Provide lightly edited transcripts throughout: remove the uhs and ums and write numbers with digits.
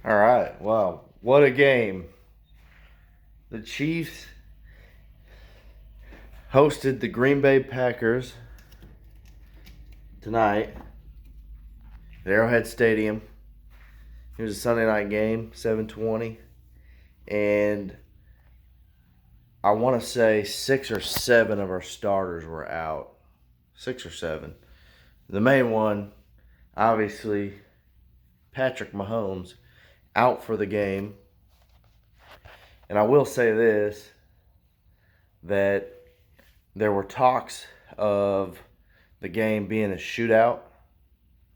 All right. Wow. What a game. The Chiefs hosted the Green Bay Packers tonight at Arrowhead Stadium. It was a Sunday night game, 7:20, and I want to say 6 or 7 of our starters were out. 6 or 7. The main one, obviously, Patrick Mahomes, out for the game. And I will say this, that there were talks of the game being a shootout.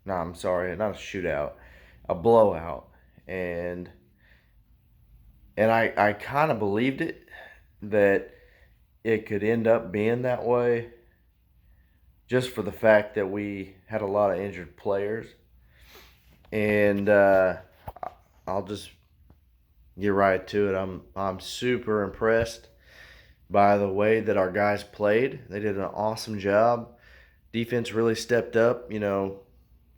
No, I'm sorry, not a shootout, a blowout. And I kind of believed it, that it could end up being that way, just for the fact that we had a lot of injured players. And I'll just get right to it. I'm super impressed by the way that our guys played. They did an awesome job. Defense really stepped up.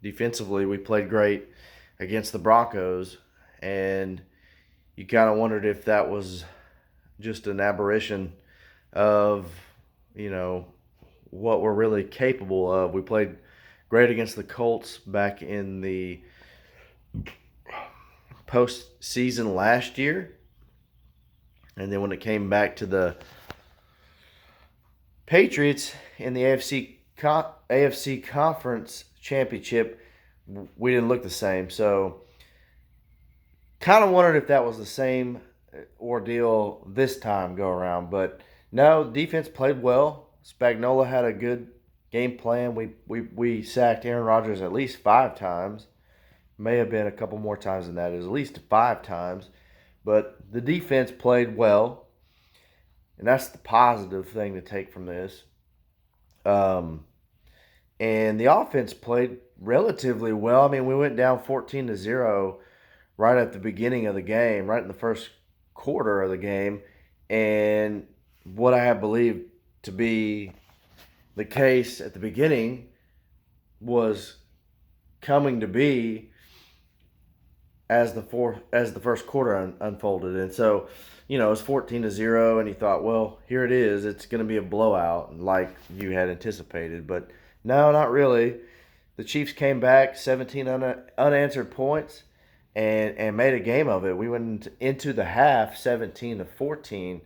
Defensively, we played great against the Broncos, and you kind of wondered if that was just an aberration of, you know, what we're really capable of. We played great against the Colts back in the postseason last year, and then when it came back to the Patriots in the AFC Conference Championship, we didn't look the same. So, kind of wondered if that was the same ordeal this time go around. But no, defense played well. Spagnola had a good game plan. We sacked Aaron Rodgers at least 5 times. May have been a couple more times than that. It was at least 5 times. But the defense played well. And that's the positive thing to take from this. Um, and the offense played relatively well. I mean, we went down 14-0 right at the beginning of the game, right in the first quarter of the game. And what I have believed to be the case at the beginning was coming to be as the first quarter unfolded. And so, it was 14-0, and you thought, well, here it is. It's going to be a blowout, like you had anticipated. But no, not really. The Chiefs came back, 17 unanswered points, and made a game of it. We went into the half 17-14.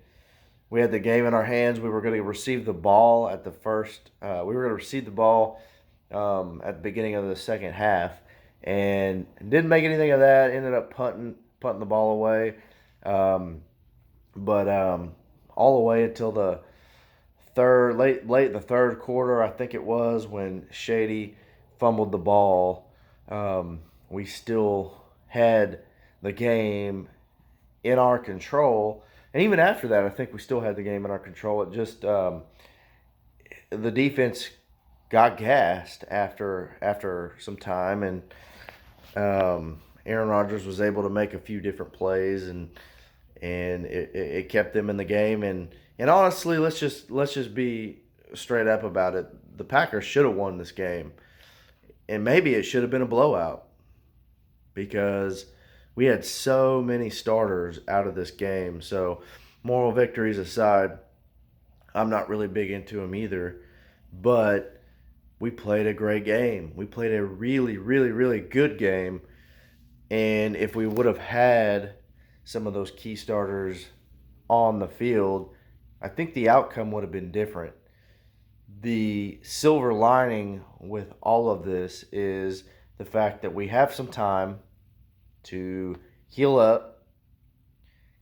We had the game in our hands. We were going to receive the ball at the first. We were going to receive the ball at the beginning of the second half, and didn't make anything of that. Ended up punting the ball away, but all the way until the late in the third quarter, I think it was, when Shady fumbled the ball. We still had the game in our control, and even after that, I think we still had the game in our control. It just the defense got gassed after some time, and Aaron Rodgers was able to make a few different plays, and it kept them in the game. And honestly, let's just be straight up about it. The Packers should have won this game, and maybe it should have been a blowout, because we had so many starters out of this game. So, moral victories aside, I'm not really big into them either, but we played a great game. We played a really, really, really good game. And if we would have had some of those key starters on the field, I think the outcome would have been different. The silver lining with all of this is the fact that we have some time to heal up,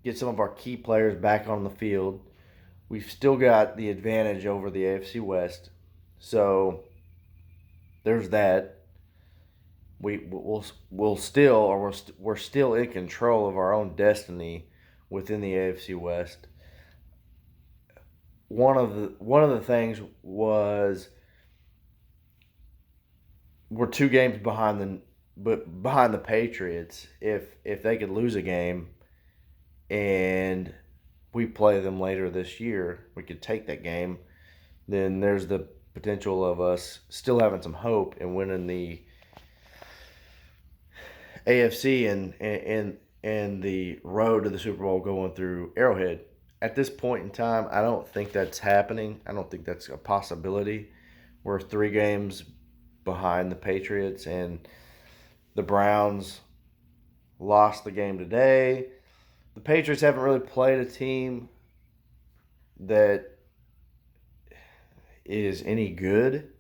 get some of our key players back on the field. We've still got the advantage over the AFC West. So there's that. We'll still, or we're still in control of our own destiny within the AFC West. One of the things was, we're 2 games behind the Patriots. If they could lose a game and we play them later this year, we could take that game. Then there's the potential of us still having some hope and winning the AFC and the road to the Super Bowl going through Arrowhead. At this point in time, I don't think that's happening. I don't think that's a possibility. We're 3 games behind the Patriots, and the Browns lost the game today. The Patriots haven't really played a team that is any good,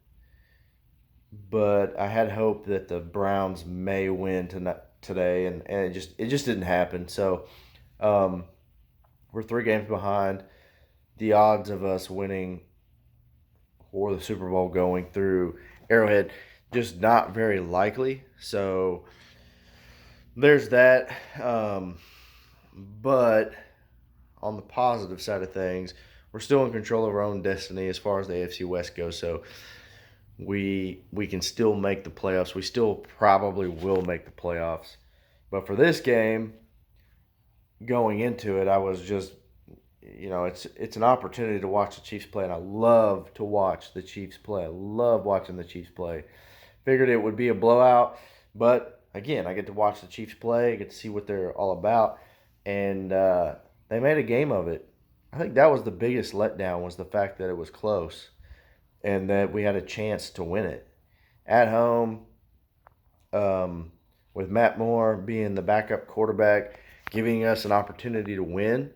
but I had hope that the Browns may win today, and it just didn't happen. So um, we're 3 games behind. The odds of us winning or the Super Bowl going through Arrowhead just not very likely. So there's that. But on the positive side of things, we're still in control of our own destiny as far as the AFC West goes. So we can still make the playoffs. We still probably will make the playoffs. But for this game, going into it, I was just, it's an opportunity to watch the Chiefs play, and I love to watch the Chiefs play. I love watching the Chiefs play. Figured it would be a blowout, but again, I get to watch the Chiefs play. I get to see what they're all about, and they made a game of it. I think that was the biggest letdown, was the fact that it was close and that we had a chance to win it at home, with Matt Moore being the backup quarterback, giving us an opportunity to win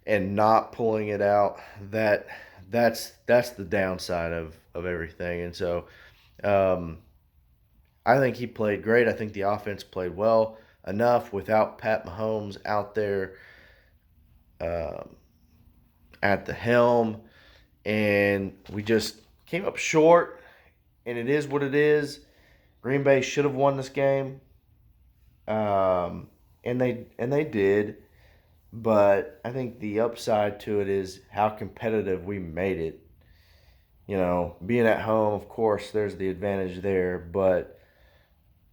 and not pulling it out. That's the downside of everything. And so um, I think he played great. I think the offense played well enough without Pat Mahomes out there um, at the helm, and we just came up short. And it is what it is. Green Bay should have won this game, and they did. But I think the upside to it is how competitive we made it. Being at home, of course, there's the advantage there, but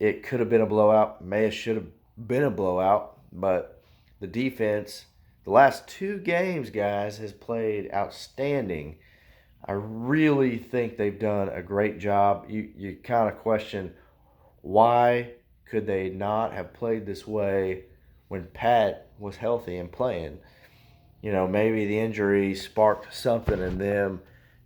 it could have been a blowout. May have should have been a blowout, but the defense, the last 2 games, guys, has played outstanding. I really think they've done a great job. You kind of question, why could they not have played this way when Pat was healthy and playing? Maybe the injury sparked something in them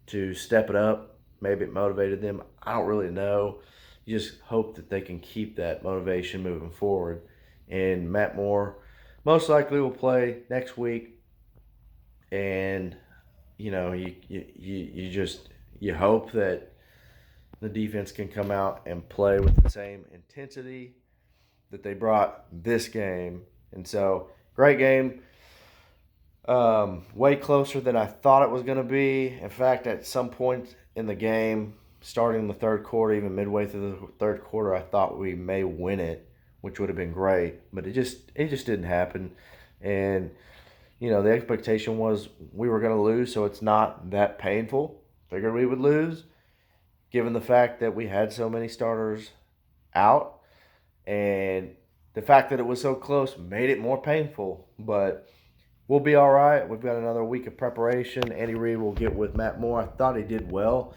to step it up. Maybe it motivated them. I don't really know. You just hope that they can keep that motivation moving forward. And Matt Moore most likely will play next week. And you hope that the defense can come out and play with the same intensity that they brought this game. And so, great game. Way closer than I thought it was going to be. In fact, at some point in the game, starting the third quarter, even midway through the third quarter, I thought we may win it, which would have been great. But it just didn't happen. And the expectation was we were going to lose, so it's not that painful. Figured we would lose, given the fact that we had so many starters out, and the fact that it was so close made it more painful. But we'll be all right. We've got another week of preparation. Andy Reid will get with Matt Moore. I thought he did well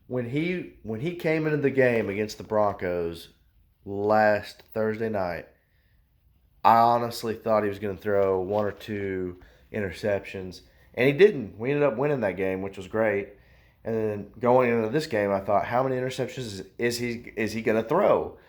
when he came into the game against the Broncos last Thursday night. I honestly thought he was going to throw 1 or 2 interceptions, and he didn't. We ended up winning that game, which was great. And then going into this game, I thought, how many interceptions is he going to throw?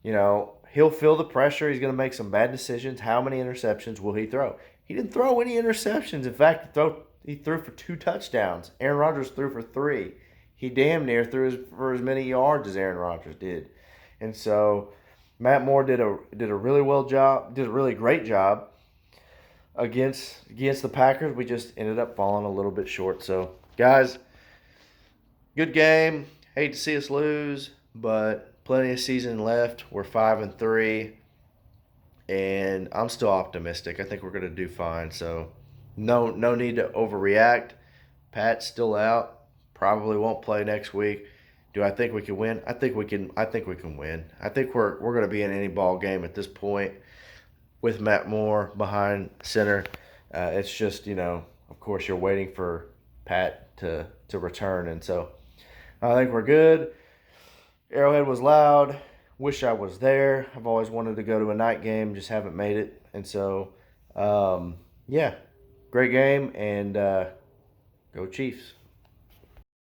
He'll feel the pressure. He's going to make some bad decisions. How many interceptions will he throw? He didn't throw any interceptions. In fact, he threw for 2 touchdowns. Aaron Rodgers threw for 3. He damn near threw for as many yards as Aaron Rodgers did. And so Matt Moore did a really great job against the Packers. We just ended up falling a little bit short. So, guys, good game. Hate to see us lose, but plenty of season left. We're 5-3, and I'm still optimistic. I think we're going to do fine. So, no need to overreact. Pat's still out. Probably won't play next week. Do I think we can win? I think we can. I think we can win. I think we're going to be in any ball game at this point with Matt Moore behind center. It's just, of course, you're waiting for Pat to return, and so I think we're good. Arrowhead was loud. Wish I was there. I've always wanted to go to a night game, just haven't made it. And so, yeah, great game, and go Chiefs.